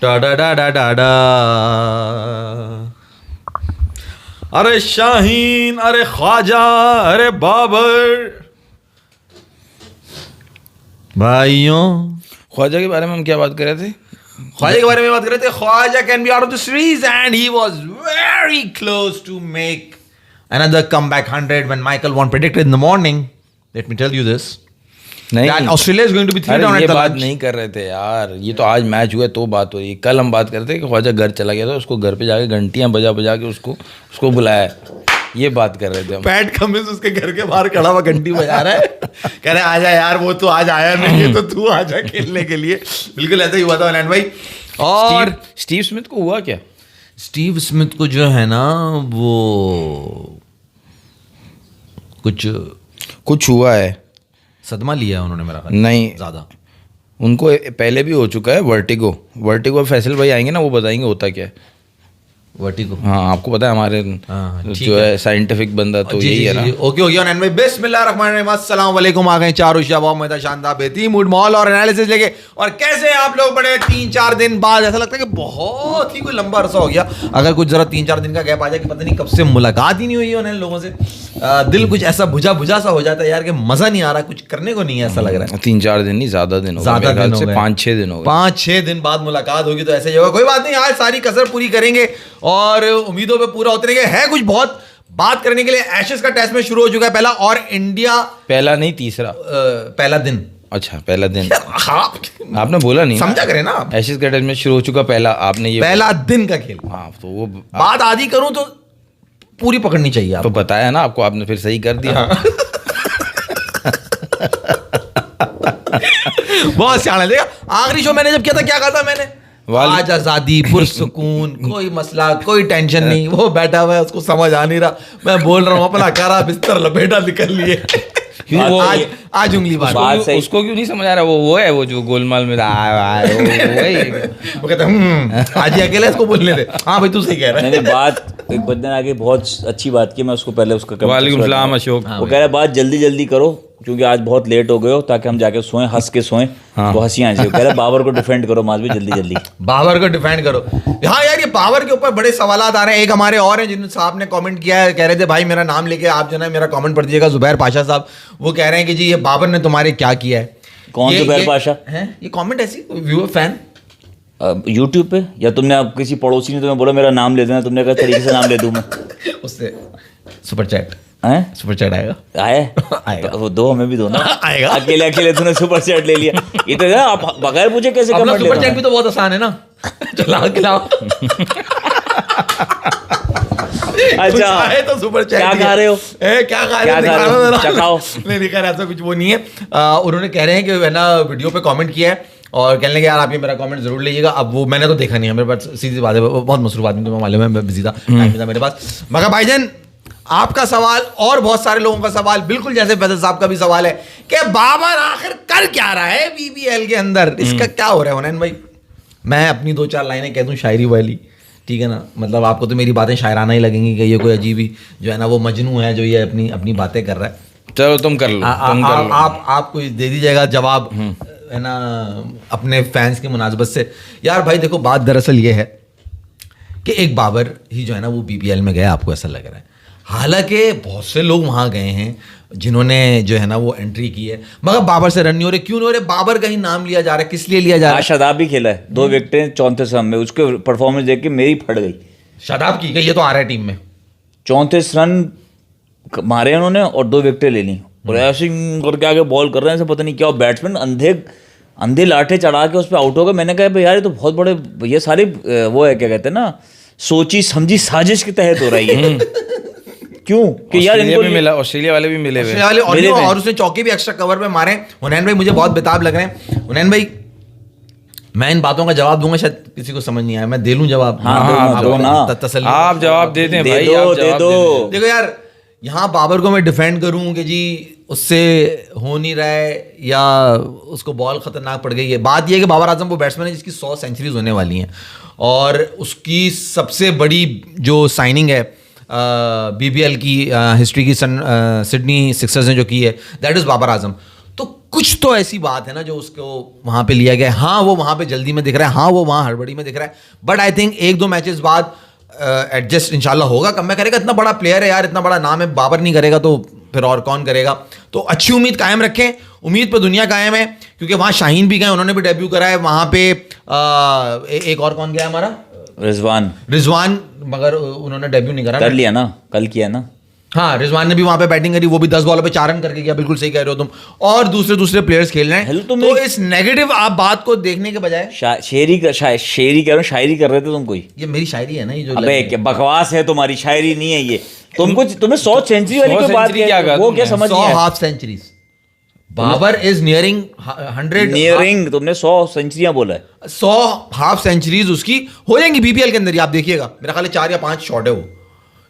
डा डा डा डा डा डा। अरे शाहीन, अरे ख्वाजा, अरे बाबर। भाइयों, ख्वाजा के बारे में हम क्या बात कर रहे थे? ख्वाजा के बारे में बात कर रहे थे। Khawaja can be out of the series and he was very close to make another comeback 100 when Michael Vaughan predicted in the morning. Let me tell you this. नहीं, that Australia is going to be 3 down ये at the बात lunch. नहीं कर रहे थे यार, ये तो आज मैच हुआ तो बात हो रही है। कल हम बात कर रहे थे कि ख्वाजा घर चला गया था, उसको घर पे जाके घंटियां बजा बजा के उसको बुलाया, ये बात कर रहे थे हम। पैट कमिंस उसके घर के बाहर खड़ा हुआ घंटी बजा रहा है, कह रहे आजा यार, वो तो आज आया नहीं है तो तू आजा खेलने के लिए। बिल्कुल ऐसा ही हुआ था अनैन भाई। और स्टीव स्मिथ को हुआ क्या? स्टीव स्मिथ को जो है ना वो कुछ हुआ है, सदमा लिया है उन्होंने मेरा ख्याल। नहीं ज्यादा उनको पहले भी हो चुका है वर्टिगो। फैसल भाई आएंगे ना, वो बताएंगे होता क्या है। वर्टिगो, हाँ आपको पता है, हमारे जो है साइंटिफिक बंदा तो यही है ना। ओके हो गया भाई। बिस्मिल्लाहिर्रहमानिर्रहीम, अस्सलाम वालेकुम। आ गए चारों शबाब में शानदार बेहतरीन मूड माहौल और एनालिसिस लेके। और कैसे हैं आप लोग? बड़े 3-4 दिन बाद, ऐसा लगता है कि बहुत ही कोई लंबा अरसा हो गया। अगर कुछ जरा 3-4 दिन का गैप आ जाए कि पता नहीं कब से मुलाकात ही नहीं हुई है उन लोगों से, दिल कुछ ऐसा बुझा बुझा सा हो जाता है यार कि मजा नहीं आ रहा, कुछ करने को नहीं है, ऐसा लग रहा है। 3-4 दिन नहीं, ज्यादा दिन हो गए, 5-6 दिन हो गए। 5-6 दिन बाद मुलाकात होगी तो ऐसे ही होगा। कोई बात नहीं, आज सारी कसर पूरी करेंगे और उम्मीदों पे पूरा उतरेंगे। है कुछ बहुत बात करने के लिए। एशेज का टेस्ट में शुरू हो चुका है पहला, और इंडिया पहला नहीं तीसरा, पहला दिन। अच्छा पहला दिन, हाँ, आपने बोला नहीं, समझा करें ना। एशेज का टेस्ट में शुरू हो चुका पहला, आपने ये पहला दिन का खेल। हाँ तो वो बात आधी करूं तो पूरी पकड़नी चाहिए तो बताया ना आपको, आपने फिर सही कर दिया। बहुत सियाना। देखा आखिरी शो मैंने जब किया था, क्या कहा था मैंने? आज आजादी, पुरसुकून, कोई मसला, कोई टेंशन नहीं। वो बैठा हुआ है, उसको समझ आ नहीं रहा, मैं बोल रहा हूँ अपना करा बिस्तर लपेटा निकल लिए। आज उंगली बात उसको क्यों नहीं समझ आ रहा? वो है वो जो गोलमाल में वो कहते आज ही अकेले इसको बोलने दे। हाँ भाई तू सही कह रहा है। बात एक बंदे ने आगे बहुत अच्छी बात की, मैं उसको पहले उसका वालेकुम सलाम अशोक। वो कह रहा है बात जल्दी जल्दी करो क्योंकि आज बहुत लेट हो गए हो, ताकि हम जाके सोएं, हंस के सोएं। वो हंसी आए, कह रहा है बाबर को डिफेंड करो माज भी जल्दी जल्दी। बाबर को डिफेंड करो। हाँ यार, ये बाबर के ऊपर बड़े सवालात आ रहे हैं। एक हमारे और हैं जिन साहब ने कमेंट किया है, कह रहे थे भाई मेरा नाम लेके आप जो है मेरा कमेंट पढ़ दीजिएगा। जुबैर पाशा साहब वो कह रहे हैं कि जी ये बाबर ने तुम्हारे क्या किया है। कौन जुबैर पाशा है? ये कमेंट ऐसी व्यूअर फैन यूट्यूब पे, या तुमने आप किसी पड़ोसी ने तुम्हें बोला मेरा नाम ले देना, तुमने कहा तरीके से नाम ले दूं मैं, उससे सुपर चैट हैं? सुपर चैट आएगा। आएगा तो वो दो हमें भी दो ना। आएगा। अकेले अकेले तूने सुपर चैट ले लिया, ये तो यार आप बगैर पूछे कैसे कमेंट ले? सुपर चैट भी तो बहुत आसान है ना। चलाओ खिलाओ। अच्छा है तो सुपर चैट। क्या खा रहे हो? क्या खा रहे हो? चखाओ। नहीं खैर ऐसा कुछ वो नहीं है। उन्होंने कह रहे हैं कि है ना वीडियो पे कमेंट किया है और कहने लगे यार आप ये मेरा कमेंट जरूर लीजिएगा। अब वो मैंने तो देखा नहीं है, मेरे पास सीधी बात है, बहुत मसरूफ आदमी तो मालूम है, मैं बिजी था, टाइम था मेरे पास। मगर भाईजान आपका सवाल और बहुत सारे लोगों का सवाल, बिल्कुल जैसे फैसल साहब का भी सवाल है कि बाबर आखिर कर क्या रहा है बीबीएल के अंदर, इसका क्या हो रहा है हुनैन भाई? मैं अपनी 2-4 लाइनें कह दूं शायरी वाली, ठीक है ना? मतलब आपको तो मेरी बातें शायराना ही लगेंगी कि ये कोई अजीब ही जो है ना वो मजनू है जो ये अपनी अपनी बातें कर रहा है। चलो तुम कर लो, आप कोई दे दीजिएगा जवाब है ना अपने फैंस की मुनासबत से। यार भाई देखो बात दरअसल ये है कि एक बाबर ही जो है ना वो बीबीएल में गया, आपको ऐसा लग रहा है। हालांकि बहुत से लोग वहां गए हैं जिन्होंने जो है ना वो एंट्री की है, मगर बाबर से रन नहीं हो रहे। क्यों नहीं हो रहे? बाबर का ही नाम लिया जा रहा है। किस लिए लिया जा रहा है? शादाब भी खेला है, 2 विकेटें 34 रन में, उसके परफॉर्मेंस देख के मेरी फट गई। शादाब की ये तो आ रहा है टीम में, 34 रन मारे उन्होंने और 2 विकेटें ले ली, और ऐसे करके आगे बॉल कर रहे हैं, पता नहीं क्या बैट्समैन अंधे लाठे चढ़ा के उस पर आउट हो गए। मैंने कहा यार ये तो बहुत बड़े, ये सारी वो है क्या कहते हैं ना, सोची समझी साजिश के तहत हो रही है। क्यों कि यार इनको भी मिला, ऑस्ट्रेलिया वाले भी मिले हुए और उसने चौके भी एक्स्ट्रा कवर पे मारे। हुनैन भाई मुझे बहुत बेताब लग रहे हैं। हुनैन भाई मैं इन बातों का जवाब दूंगा, शायद किसी को समझ नहीं आया, मैं दे लूं जवाब। तसल्ली आप जवाब दे दें भाई, आप जवाब दो। देखो यार यहाँ बाबर को मैं डिफेंड करूं कि जी उससे हो नहीं रहा है या उसको बॉल खतरनाक पड़ गई है। बात यह है कि बाबर आजम वो बैट्समैन है जिसकी 100 सेंचुरीज होने वाली हैं, और उसकी सबसे बड़ी जो साइनिंग है बीबीएल की हिस्ट्री की सिडनी सिक्सर्स ने जो की है, दैट इज़ बाबर आजम। तो कुछ तो ऐसी बात है ना जो उसको वहां पे लिया गया है। हाँ वो वहां पे जल्दी में दिख रहा है, हाँ वो वहां हड़बड़ी में दिख रहा है, बट आई थिंक 1-2 मैचेस बाद एडजस्ट इंशाल्लाह होगा, कम करेगा। इतना बड़ा प्लेयर है यार, इतना बड़ा नाम है, बाबर नहीं करेगा तो फिर और कौन करेगा। तो अच्छी उम्मीद कायम रखें, उम्मीद पर दुनिया कायम है, क्योंकि वहाँ शाहीन भी गए, उन्होंने भी डेब्यू करा है वहाँ पे। एक और कौन गया हमारा, रिजवान, मगर उन्होंने डेब्यू नहीं करा, कर लिया ना, कल किया ना। हाँ रिजवान ने भी वहां पे बैटिंग करी, वो भी 10 बॉलों पे 4 रन करके गया, बिल्कुल सही कह रहे हो तुम। और दूसरे प्लेयर्स खेल रहे हैं, तो इस नेगेटिव आप बात को देखने के बजाय शेरी कह रहा हूँ, शायरी कर रहे थे तुम कोई। ये मेरी शायरी है ना, ये जो अबे क्या बकवास है तुम्हारी, शायरी नहीं है ये। तुम्हें 100 सेंचुरी वाली कोई बात क्या, वो क्या समझ 100 half centuries, Babar is nearing 100, nearing, तुमने 100 सेंचुरियां बोला है। 100 हाफ सेंचुरीज उसकी हो जाएंगी बीपीएल के अंदर, आप देखिएगा, मेरा ख्याल है 4 या 5 शॉट है वो,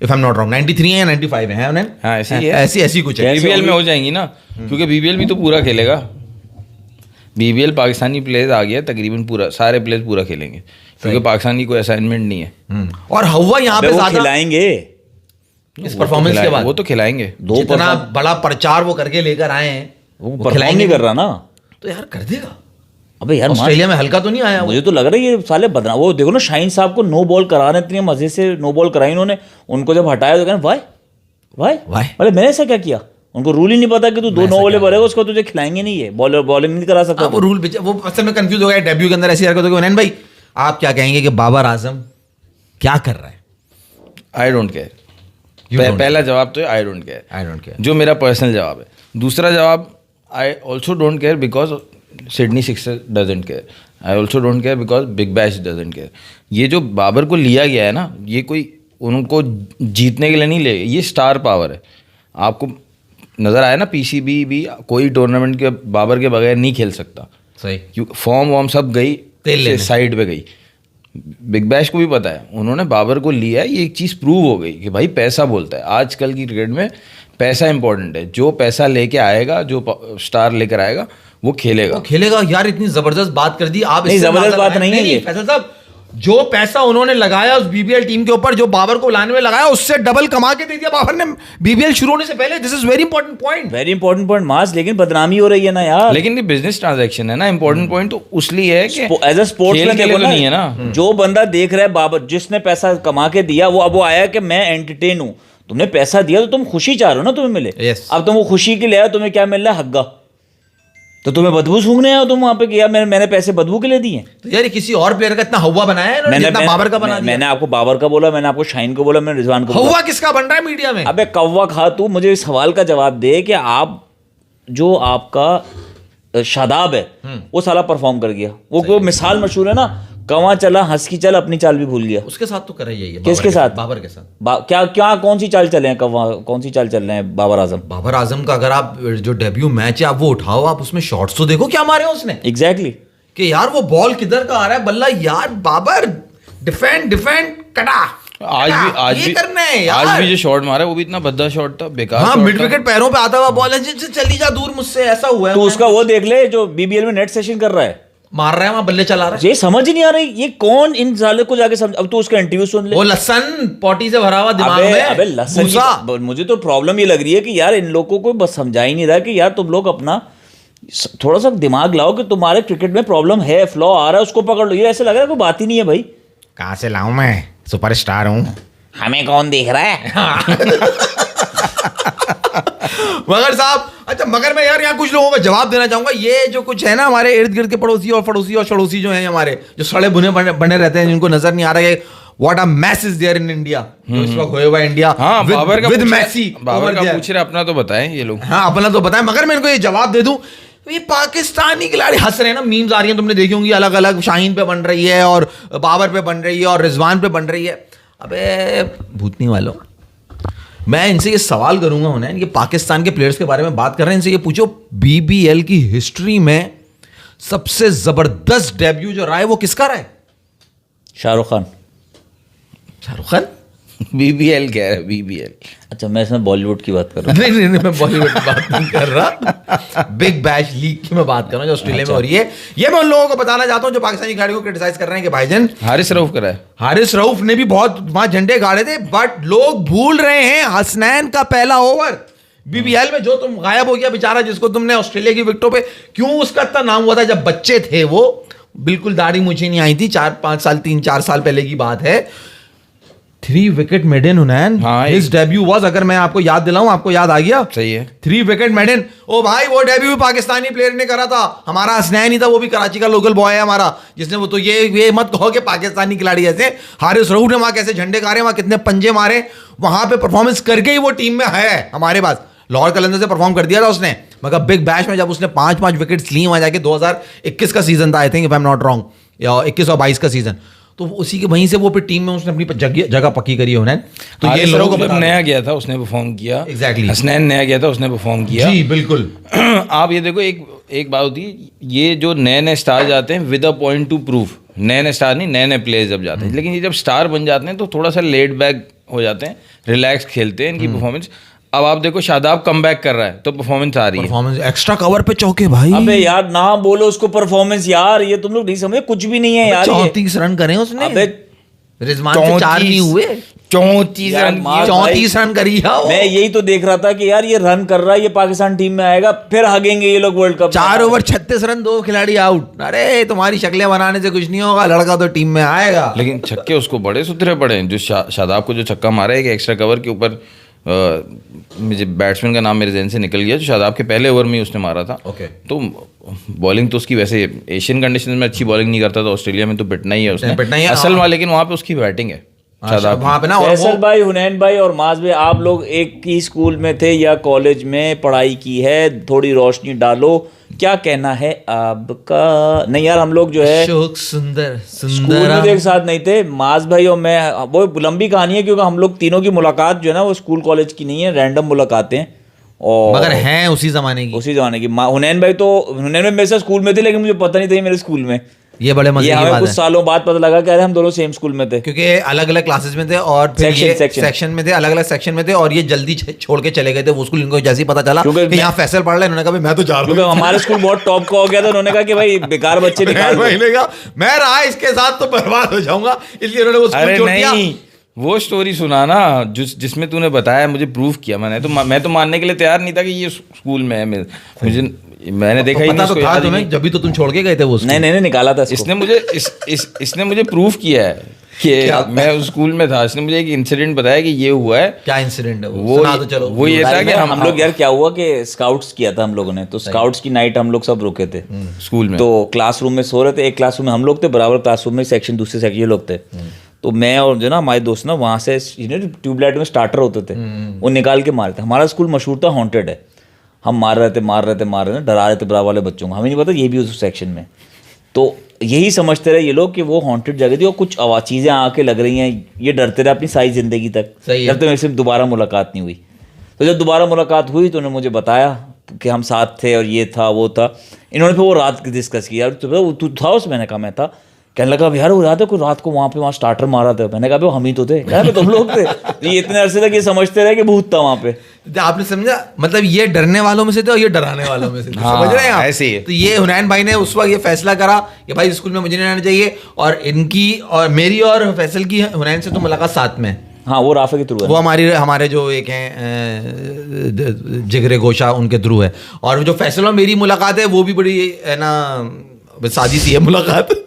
if I am not wrong, 93 है या 95 है उन्हें। हाँ ऐसी है, ऐसी कुछ है, बीबीएल में हो जाएंगी ना, क्योंकि बीबीएल भी तो पूरा खेलेगा। बीबीएल पाकिस्तानी प्लेयर्स आ गया तकरीबन पूरा, सारे प्लेयर्स पूरा खेलेंगे, क्योंकि पाकिस्तान की कोई असाइनमेंट नहीं है। और हवा यहाँ पे ज्यादा खिलाएंगे इस परफॉर्मेंस के बाद, वो तो खिलाएंगे, जितना बड़ा प्रचार वो करके लेकर आए हैं, वो खिलाएंगे कर रहा ना, तो यार कर देगा। अबे यार ऑस्ट्रेलिया में हल्का तो नहीं आया, मुझे तो लग रहा है ये साले बदनाम। वो देखो ना शाहीन साहब को नो बॉल करा रहे, इतने मजे से नो बॉल कराई उन्होंने, उनको जब हटाया तो कहना वाई अरे मैंने ऐसा क्या किया, उनको रूल ही नहीं पता कि तू 2 नो बॉले भरेगा उसको तुझे खिलाएंगे नहीं, है बॉलिंग नहीं करा सकता। वो रूल वो असल में कंफ्यूज हो गया डेब्यू के अंदर ऐसी हरकत हो गई। भाई आप क्या कहेंगे कि बाबर आजम क्या कर रहा है? आई डोंट केयर, पहला जवाब तो आई डोंट केयर, जो मेरा पर्सनल जवाब है। दूसरा जवाब, I also don't care because Sydney sixer doesn't care, I also don't care because big bash doesn't care. ये जो बाबर को लिया गया है ना, ये कोई उनको जीतने के लिए नहीं ले, ये स्टार पावर है। आपको नज़र आया ना, पीसीबी भी कोई टूर्नामेंट के बाबर के बगैर नहीं खेल सकता, सही, क्योंकि फॉर्म वॉर्म सब गई साइड पे गई। बिग बैश को भी पता है, उन्होंने बाबर को लिया है, ये एक चीज़ प्रूव हो गई कि भाई पैसा बोलता है। आजकल की क्रिकेट में पैसा इंपॉर्टेंट है, जो पैसा लेके आएगा, जो स्टार लेकर आएगा वो खेलेगा। यार इतनी जबरदस्त बात कर दी आप। नहीं जबरदस्त बात नहीं है ये फैसल साहब, जो पैसा उन्होंने लगाया उस बीबीएल टीम के ऊपर, जो बाबर को लाने में लगाया, उससे डबल कमा के दे दिया बाबर ने बीबीएल शुरू होने से पहले। This is very important point, very important point mass, लेकिन बदनामी हो रही है ना यार। लेकिन ये बिजनेस ट्रांजैक्शन है ना, इंपॉर्टेंट पॉइंट तो उसलिए है कि एज अ स्पोर्ट्समैन देखो ना, नहीं है ना, जो बंदा देख रहा है बाबर, जिसने पैसा कमा के दिया, वो अब वो आया कि मैं एंटरटेन हूं। तुमने पैसा दिया तो तुम खुशी चाह रहे हो ना तुम्हें मिले। अब तुम वो खुशी के लिए आए, तुम्हें क्या मिल रहा है? हग्गा। तो तुम्हें बदबू सूंघने आए हो तुम वहां पे कि यार मैंने पैसे बदबू के लिए दिए। तो यार किसी और प्लेयर का इतना हवा बनाया है, जितना बाबर का बना दिया। मैंने आपको बाबर का बोला, मैंने आपको शाहीन को बोला, मैंने रिजवान को बोला। हवा किसका बन रहा है मीडिया में? अबे कौवा खा, तू मुझे इस सवाल का जवाब दे कि आप जो आपका शादाब है वो साला परफॉर्म कर गया। वो मिसाल मशहूर है ना, कौवा चला हंस की चल, अपनी चाल भी भूल गया। उसके साथ तो कर रही है। किसके साथ? बाबर के साथ। क्या कौन सी चाल चले हैं कौवा, कौन सी चाल चल रहे हैं बाबर आजम का? अगर आप जो डेब्यू मैच है आप वो उठाओ, आप उसमें शॉट्स तो देखो क्या मारे उसने। एग्जैक्टली कि यार वो बॉल किधर का आ रहा है बल्ला, यार बाबर डिफेंड कटा। आज भी जो शॉट मारा वो भी इतना भद्दा शॉट था, बेकार। हाँ, मिड विकेट पैरों पे आता हुआ बॉल है, चली जा दूर मुझसे, ऐसा हुआ है। तो उसका वो देख ले जो बीबीएल में नेट सेशन कर रहा है, मार रहा है वहां, बल्ले चला रहा है। ये समझ ही नहीं आ रही, ये कौन इन साले को जाके समझ। अब तो उसका इंटरव्यू सुन ले, वो लसन पॉटी से भरा हुआ दिमाग में। अबे लसन, मुझे तो प्रॉब्लम ये लग रही है कि यार इन लोगों को बस समझा ही नहीं रहा कि यार तुम लोग अपना थोड़ा सा दिमाग लाओ कि तुम्हारे क्रिकेट में प्रॉब्लम है, फ्लॉ आ रहा है, उसको पकड़ लो। ये ऐसे लग रहा है कोई बात ही नहीं है भाई। कहां से लाऊं मैं, सुपरस्टार हूं, हमें कौन देख रहा है। मगर साहब, अच्छा मगर मैं यार यहाँ कुछ लोगों को जवाब देना चाहूंगा। ये जो कुछ है ना हमारे इर्द गिर्द के पड़ोसी और शड़ोसी जो हैं हमारे, जो सड़े बुने बने रहते हैं, जिनको नजर नहीं आ रहा है what a mess is there in India, इस वक्त होए हुआ इंडिया। हाँ, विद मैसी। बाबर का पूछ रहे, अपना तो बताएं ये लोग। हाँ, अपना तो बताएं, मगर मैं इनको ये जवाब दे दूं, ये पाकिस्तानी खिलाड़ी हंस रहे हैं ना, मीम्स आ रही हैं, तुमने देखी होंगी अलग अलग, शाहीन पे बन रही है और बाबर पे बन रही है और रिजवान पे बन रही है। अबे भूतनी वालों, मैं इनसे ये सवाल करूंगा उन्हें, ये पाकिस्तान के प्लेयर्स के बारे में बात कर रहे हैं, इनसे ये पूछो बीबीएल की हिस्ट्री में सबसे जबरदस्त डेब्यू जो रहा है वो किसका रहा है? शाहरुख खान। बीबीएल कह रहा है, बीबीएल। अच्छा, मैं इसमें बॉलीवुड की बात कर रहा हूँ। नहीं, मैं बॉलीवुड की बात नहीं कर रहा, बिग बैश लीग की मैं बात कर रहा हूँ जो ऑस्ट्रेलिया में हो रही है। ये मैं उन लोगों को बताना चाहता हूँ जो पाकिस्तानी खिलाड़ी को क्रिटिसाइज कर रहे हैं कि भाईजान, हारिस रऊफ करा है, हारिस रऊफ ने भी बहुत वहां झंडे गाड़े थे, बट लोग भूल रहे हैं हसनैन का पहला ओवर बीबीएल में जो तुम गायब हो गया बेचारा, जिसको तुमने ऑस्ट्रेलिया की विकेटों पे, क्यों उसका इतना नाम हुआ था? जब बच्चे थे वो, बिल्कुल दाढ़ी मुझे नहीं आई थी, 4-5 साल 3-4 साल पहले की बात है। 3 wicket maiden Hunain, his debut was, अगर मैं आपको याद दिलाऊं, आपको याद आ गया? सही है, 3 विकेट मेडन। ओ भाई, वो डेब्यू पाकिस्तानी प्लेयर ने करा था, हमारा हसनैन ही था, वो भी कराची का लोकल बॉय है हमारा, जिसने वो, तो ये मत कहो कि पाकिस्तानी खिलाड़ी ऐसे, हारिस रऊफ ने वहां कैसे झंडे गाड़े, वहां कितने पंजे मारे, वहां पे परफॉर्मेंस करके ही वो टीम में है हमारे पास। लाहौर कलंदर से परफॉर्म कर दिया था उसने, मगर बिग बैश में जब उसने 5-5 विकेट्स ली वहां जाके, 2021 का सीजन था I think, if I am not wrong, या 21 और 22 का सीजन, तो उसी के वहीं से वो फिर टीम में उसने अपनी जगह पक्की करी है। तो ये लोगों को नया गया था उसने परफॉर्म किया, एग्जैक्टली, हसनैन नया गया था उसने परफॉर्म किया, जी बिल्कुल। आप ये देखो, एक बात होती है, ये जो नए स्टार जाते हैं with a point two prove, नए स्टार नहीं, नए प्लेयर्स जब जाते हैं, लेकिन ये जब स्टार बन जाते हैं तो थोड़ा सा लेट बैक हो जाते हैं, रिलैक्स खेलते हैं, इनकी परफॉर्मेंस। अब आप देखो शादाब कमबैक कर रहा है तो परफॉर्मेंस आ रही है, परफॉर्मेंस एक्स्ट्रा कवर पे चौके भाई। अबे यार ना बोलो उसको परफॉर्मेंस यार, ये तुम लोग नहीं समझे, कुछ भी नहीं है यार। 34 रन करे उसने, अबे रिजवान से 4 नहीं हुए, 34 रन, 34 रन करी है वो। मैं यही तो देख रहा था कि यार ये रन कर रहा है, ये पाकिस्तान टीम में आएगा, फिर हगेंगे ये लोग वर्ल्ड कप। 4 ओवर 36 रन, 2 खिलाड़ी आउट। अरे तुम्हारी शक्लें बनाने से कुछ नहीं होगा, लड़का तो टीम में आएगा। लेकिन छक्के उसको बड़े सुथरे पड़े हैं, जो शादाब को जो छक्का मारा है एक्स्ट्रा कवर के ऊपर, मुझे बैट्समैन का नाम मेरे जहन से निकल गया, जो शादाब के पहले ओवर में उसने मारा था। ओके। तो बॉलिंग तो उसकी, वैसे एशियन कंडीशन में अच्छी बॉलिंग नहीं करता था, ऑस्ट्रेलिया में तो पिटना ही है उसने, पिटना ही है, असल में, लेकिन वहाँ पे उसकी बैटिंग है शादाब वहाँ पे ना। और फैसल भाई, हुनैन भाई और माज भाई, आप लोग एक ही स्कूल में थे या कॉलेज में पढ़ाई की है, थोड़ी रोशनी डालो, क्या कहना है आपका? नहीं यार, हम लोग जो है सुंदर स्कूल में तो एक साथ नहीं थे, माज भाई और मैं, वो लंबी कहानी है, क्योंकि हम लोग तीनों की मुलाकात जो है ना वो स्कूल कॉलेज की नहीं है, रैंडम मुलाकातें, और मगर हैं उसी जमाने की। हुनैन भाई तो, हुनैन भाई मेरे साथ स्कूल में थे, लेकिन मुझे पता नहीं था ये मेरे स्कूल में। ये बड़े मजे की हमें बात कुछ है, सालों बाद पता लगा कि अरे हम दोनों सेम स्कूल में थे, क्योंकि अलग अलग क्लासेस में थे, और फिर ये सेक्शन में थे, अलग अलग सेक्शन में थे, और ये जल्दी छोड़ के चले गए थे वो स्कूल। इनको जैसे ही पता चला कि यहाँ फैसल पढ़ रहे, इन्होंने कहा मैं तो जा रहा हूँ, हमारे स्कूल बहुत टॉप का हो गया था, उन्होंने कहा कि भाई बेकार बच्चे निकाल दो। मैं रहा इसके साथ तो बर्बाद हो जाऊंगा, इसलिए उन्होंने वो स्कूल छोड़ दिया। वो स्टोरी सुना ना जिसमें तूने बताया, मुझे प्रूफ किया, मैं तो मानने के लिए तैयार नहीं था कि ये स्कूल में है। मुझे, मैंने देखा ही पता तो था तुम्हें, जब भी तो तुम छोड़ के गए थे वो। नहीं निकाला था इसने मुझे प्रूफ किया है कि मैं उस स्कूल में था। इसने मुझे एक इंसिडेंट बताया कि ये हुआ है। क्या इंसिडेंट है वो? तो चलो, वो ये था कि हम लोग यार, क्या हुआ कि स्काउट्स किया था हम लोगों ने, तो स्काउट्स की नाइट हम लोग सब रुके थे स्कूल में, तो क्लासरूम में सो रहे थे। एक क्लासरूम में हम लोग थे, बराबर क्लासरूम में सेक्शन, दूसरे सेक्शन ये लोग थे। तो मैं और जो ना हमारे दोस्त ना, वहाँ से ट्यूबलाइट में स्टार्टर होते थे, वो निकाल के मारते। हमारा स्कूल मशहूर था, हॉन्टेड है। हम मार रहे थे, डरा रहे थे बराबर वाले बच्चों को, हमें नहीं पता ये भी उस सेक्शन में। तो यही समझते रहे ये लोग कि वो हॉन्टेड जगह थी, और कुछ चीज़ें आके लग रही हैं, ये डरते रहे अपनी सारी ज़िंदगी तक, जब तक मेरे से दोबारा मुलाकात नहीं हुई। तो जब दोबारा मुलाकात हुई तो उन्होंने मुझे बताया कि हम साथ थे और ये था वो था। इन्होंने फिर वो रात डिस्कस किया, तू था उसमें? मैंने कहा मैं था। कहने लगा यार वो याद है कोई रात को वहाँ स्टार्टर मारा था? मैंने कहा हम ही तो थे। कहने तुम लोग थे? तो ये इतने अरसे तक ये समझते रहे कि भूत था वहाँ पे। आपने समझा, मतलब ये डरने वालों में से थे और ये डराने वालों में से थे। समझ रहे हैं आप? ऐसे ही। तो ये हुनैन भाई ने उस वक्त ये फैसला करा कि भाई स्कूल में मुझे नहीं रहना चाहिए, और इनकी और मेरी और फैसल की हुनैन से तो मुलाकात साथ में। हाँ, वो राफे के थ्रू है, वो हमारे जो एक हैं जिगरे गोशा, उनके थ्रू है। और जो फैसल और मेरी मुलाकात है वो भी बड़ी है ना, सादी सी है मुलाकात।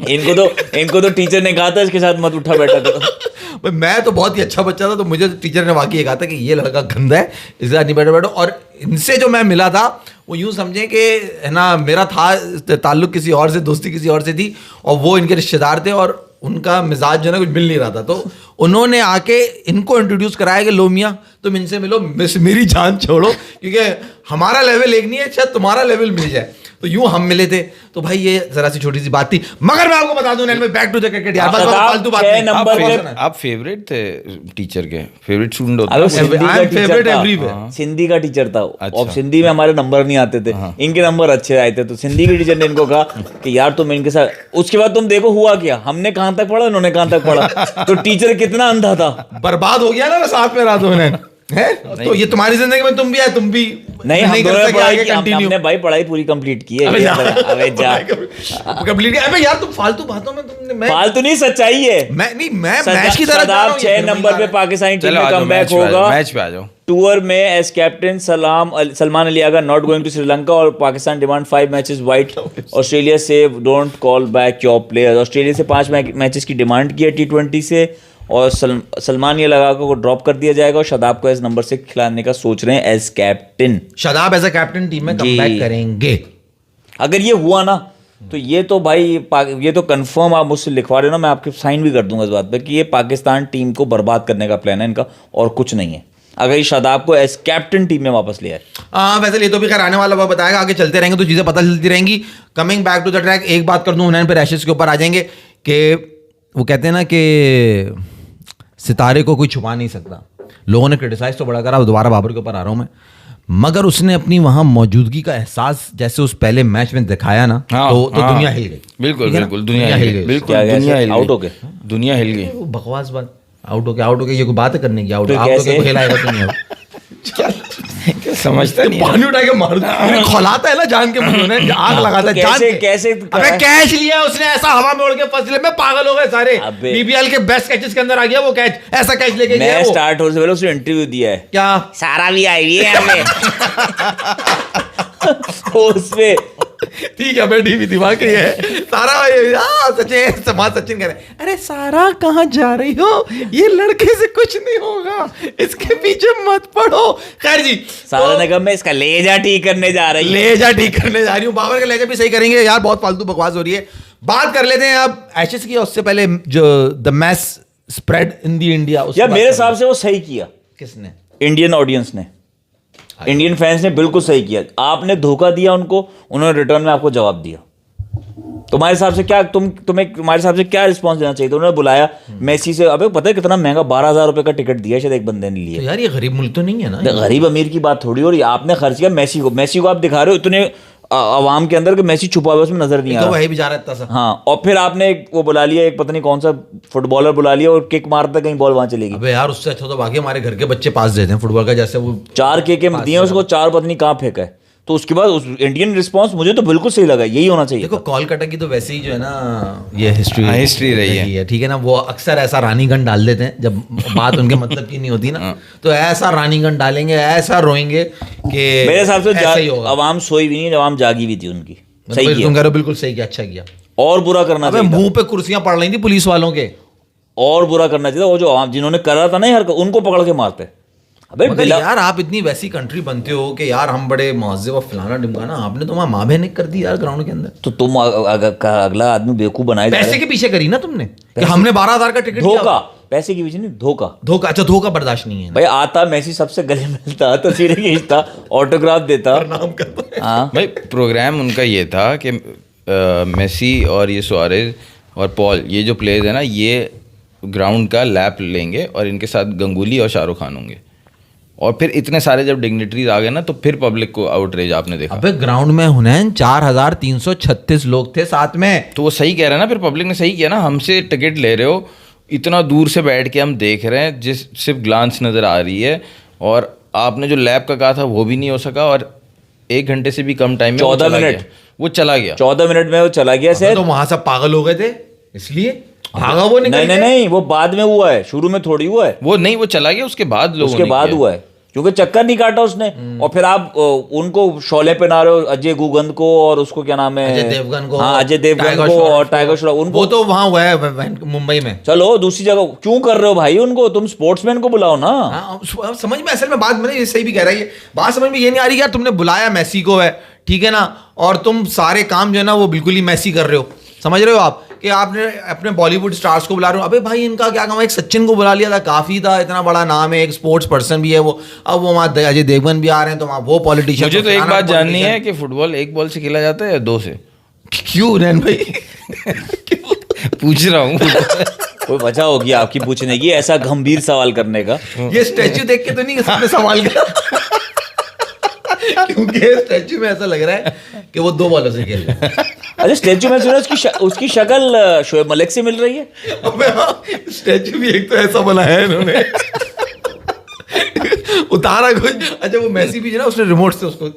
इनको तो टीचर ने कहा था इसके साथ मत उठा बैठा करो। मैं तो बहुत ही अच्छा बच्चा था, तो मुझे टीचर ने वाकई कहा था कि ये लड़का गंदा है, इसके साथ नहीं बैठो। और इनसे जो मैं मिला था वो यूँ समझें कि है ना, मेरा था ताल्लुक किसी और से, दोस्ती किसी और से थी, और वो इनके रिश्तेदार थे, और उनका मिजाज जो है ना कुछ मिल नहीं रहा था। तो उन्होंने आके इनको इंट्रोड्यूस कराया कि लो मियाँ तुम इनसे मिलो, मेरी जान छोड़ो, क्योंकि हमारा लेवल एक नहीं है, शायद तुम्हारा लेवल मिल जाए। तो यूं हम मिले थे। तो भाई ये जरा सी छोटी सी बात थी, मगर मैं आपको बता दूं बैक टू द क्रिकेट यार, बस फालतू बात नहीं। आप फेवरेट थे टीचर के? फेवरेट स्टूडेंट होता है? सिंधी का टीचर था। और सिंधी में हमारे नंबर नहीं आते थे, इनके नंबर अच्छे आए थे। तो सिंधी के टीचर ने इनको कहा कि यार तुम इनके साथ, उसके बाद तुम देखो हुआ क्या, हमने कहां तक पढ़ा, इन्होंने कहां तक पढ़ा। तो टीचर कितना अंधा था, बर्बाद हो गया ना साथ में रात में। है तो ये तुम्हारी जिंदगी में तुम भी है, तुम भी नहीं, हम कर दोनों ने सके पढ़ाई आगे की, continue। हमने भाई पढ़ाई पूरी कंप्लीट की है। अबे जा अबे जा, कंप्लीट किया। अबे यार तुम फालतू बातों में तुमने फालतू नहीं, सच्चाई है। मैं मैच की तरह जा रहा हूं, 6 नंबर पे पाकिस्तानी टीम चलो में आ जाओ, कमबैक होगा। मैच पे आ जाओ। टूर में as captain Salman Ali Agha not going to Sri Lanka और Pakistan demand 5 matches white. Australia से don't call back your players. Australia से 5 मैचेस की डिमांड की है T20 से, और सलमान ये लगा को ड्रॉप कर दिया जाएगा और शादाब को एज नंबर 6 खिलाने का सोच रहे हैं as captain. Shadab as a captain team में कमबैक करेंगे। अगर ये हुआ ना तो ये तो भाई ये तो कंफर्म, आप मुझसे लिखवा रहे हो ना, मैं आपके साइन भी कर दूंगा इस बात पे कि ये पाकिस्तान टीम को बर्बाद करने का प्लान है इनका और कुछ नहीं है, अगर ये शादाब को एज कैप्टन टीम में वापस ले आए। वैसे ये तो भी खैर आने वाला वक्त बताएगा, आगे चलते रहेंगे तो चीजें पता चलती रहेंगी। Coming back to the track, एक बात कर दूं, हुनैन पे रैशेस के ऊपर आ जाएंगे कि वो कहते हैं ना कि सितारे को कोई छुपा नहीं सकता। लोगों ने क्रिटिसाइज तो बड़ा करा, दोबारा बाबर के ऊपर आ रहा हूं मैं, मगर उसने अपनी वहां मौजूदगी का एहसास जैसे उस पहले मैच में दिखाया ना, तो दुनिया हिल गई। बिल्कुल बिल्कुल दुनिया हिल गई, बिल्कुल दुनिया हिल गई, आउट हो गए, दुनिया हिल गई। वो बकवास बात, आउट हो गया ये कोई बात है करने की? आउट कैसे? हो खेलाएगा तो नहीं आउट क्या समझता नहीं है। पानी उठा के मार खौलाता है ना जान के मुझे, उन्हें आग लगाता है जान के। कैसे अबे कैच लिया उसने ऐसा हवा में उड़ के फसले में, पागल हो गए सारे। अबे। बीबीएल के बेस्ट कैचेस के अंदर आ गया वो कैच, ऐसा कैच लेके गया मैं वो। स्टार्ट होने से पहले उसने इंटरव्यू दिया है, क्या सारा भी आई है हमें उसमें ठीक है बैठी भी दिमाग के है सारा। सचिन समाज सचिन कह रहे हैं, अरे सारा कहाँ जा रही हो, ये लड़के से कुछ नहीं होगा, इसके पीछे मत पड़ो। खैर जी, सारा ने कहा मैं इसका लेजा ठीक करने जा रही हूँ। लेजा ठीक करने जा रही हूँ, बाबर का लेजा भी सही करेंगे यार, बहुत फालतू बकवास हो रही है। बात कर लेते हैं अब एशेस की, उससे पहले जो the match spread in the India, यार मेरे हिसाब से वो सही किया किसने? इंडियन ऑडियंस ने, इंडियन फैंस ने बिल्कुल सही किया। आपने धोखा दिया उनको, उन्होंने रिटर्न में आपको जवाब दिया। तुम्हारे हिसाब से क्या तुम्हारे हिसाब से क्या रिस्पांस देना चाहिए? तो उन्होंने बुलाया मेसी से, अबे पता है कितना महंगा 12,000 रुपए का टिकट दिया शायद एक बंदे ने लिया। तो यार ये गरीब मुल्क तो नहीं है ना, गरीब अमीर की बात थोड़ी हो रही है। आपने खर्च किया मेसी को आप दिखा रहे हो इतने आवाम के अंदर कि मेसी छुपा हुआ उसमें नजर नहीं आ तो रहा। वही भी जा रहा था। हाँ, और फिर आपने वो बुला लिया, एक पता नहीं कौन सा फुटबॉलर बुला लिया और किक मारता कहीं बॉल वहां चलेगी। अबे यार उससे अच्छा तो बाकी हमारे घर के बच्चे पास देते हैं फुटबॉल का, जैसे वो 4 के दिए उसको, 4 पत्नी कहाँ फेंका है। तो उसके बाद उस इंडियन रिस्पांस मुझे तो बिल्कुल सही लगा, यही होना चाहिए। देखो कोलकाता की तो वैसे ही जो है ना ये हिस्ट्री रही है, ठीक है ना। वो अक्सर ऐसा रानीगन डाल देते हैं जब बात उनके मतलब की नहीं होती ना, तो ऐसा रानीगन डालेंगे, ऐसा रोएंगे कि मेरे हिसाब से ऐसा ही होगा। आवाम सोई भी नहीं, आवाम जागी भी थी उनकी। सही तुम किया, कह रहे हो बिल्कुल सही किया, अच्छा किया। और बुरा करना अबे चाहिए मुंह पे कुर्सियां पड़ रही थी पुलिस वालों के, और बुरा करना चाहिए। वो जो आवाम जिन्होंने करा था ना यार, उनको पकड़ के मारते। अबे मगर यार आप इतनी वैसी कंट्री बनते हो कि यार हम बड़े महज़ब और फलाना ढिमकाना, आपने तो वहाँ माँ बहन कर दी यार ग्राउंड के अंदर। तो तुम अगला आदमी बेवकूफ बनाए जा रहे पैसे के पीछे करी ना तुमने कि हमने 12,000 का टिकट दिया। धोखा, पैसे के पीछे नहीं, धोखा। अच्छा धोखा बर्दाश्त नहीं है भाई आता मेसी सबसे गले मिलता, तस्वीरें खींचता, ऑटोग्राफ देता। नाम करता। हाँ भाई प्रोग्राम उनका ये था कि मेसी और ये सुआरेज और पॉल, ये जो प्लेयर्स है ना, ये ग्राउंड का लैप लेंगे और इनके साथ गंगुली और शाहरुख खान होंगे। और फिर इतने सारे जब डिग्निटरीज आ गए ना, तो फिर पब्लिक को आउटरेज आपने देखा। अबे ग्राउंड में हुनैन 4,336 लोग थे साथ में। तो वो सही कह रहा है ना, फिर पब्लिक ने सही किया ना, हमसे टिकट ले रहे हो, इतना दूर से बैठ के हम देख रहे हैं, जिस सिर्फ ग्लांस नज़र आ रही है, और आपने जो लैब का कहा था वो भी नहीं हो सका, और 1 घंटे से भी कम टाइम में 14 मिनट वो चला गया। 14 मिनट में वो चला गया तो शायद। वहां सब पागल हो गए थे इसलिए भागा वो निकल के। नहीं, वो बाद में हुआ है, शुरू में थोड़ी हुआ है, वो नहीं, वो चला गया उसके बाद लोगों उसके ने बाद किया। हुआ है, क्योंकि चक्कर नहीं काटा उसने। और फिर आप उनको शोले पे ना रहे हो, अजय गुगंद को और उसको क्या नाम है, अजय देवगन को। हाँ अजय देवगन को और टाइगर श्रॉफ, उनको वो तो वहां हुआ है मुंबई में। चलो दूसरी जगह क्यों कर रहे हो भाई उनको? तुम स्पोर्ट्समैन को बुलाओ ना। हाँ, समझ में असल में बात मैंने सही भी कह रहा है, बात समझ में ये नहीं आ रही यार, तुमने बुलाया मैसी को है, ठीक है ना, और तुम सारे काम जो है ना वो बिल्कुल ही मैसी कर रहे हो। समझ रहे हो आप कि आपने अपने बॉलीवुड स्टार्स को बुला रहे हो। अबे भाई इनका क्या काम है, एक सचिन को बुला लिया था, काफी था, इतना बड़ा नाम है, एक स्पोर्ट्स पर्सन भी है वो। अब वो वहाँ अजय देवगन भी आ रहे हैं, तो वहाँ वो पॉलिटिशियन। मुझे तो एक बात जाननी है कि फुटबॉल 1 बॉल से खेला जाता है या 2 से? क्यों रैन भाई पूछ रहा हूँ। कोई वजह होगी आपकी पूछने की, ऐसा गंभीर सवाल करने का? ये स्टैच्यू देख के तो नहीं सबने सवाल करा क्योंकि स्टैच्यू में ऐसा लग रहा है कि वो 2 बॉलों से खेल रहा है। अच्छा स्टैच्यू में सुना उसकी शक्ल शोएब मलिक से मिल रही है। अबे हाँ, स्टैच्यू भी एक तो ऐसा बनाया है इन्होंने उतारा कुछ। अच्छा वो मेसी भी जो ना उसने रिमोट से उसको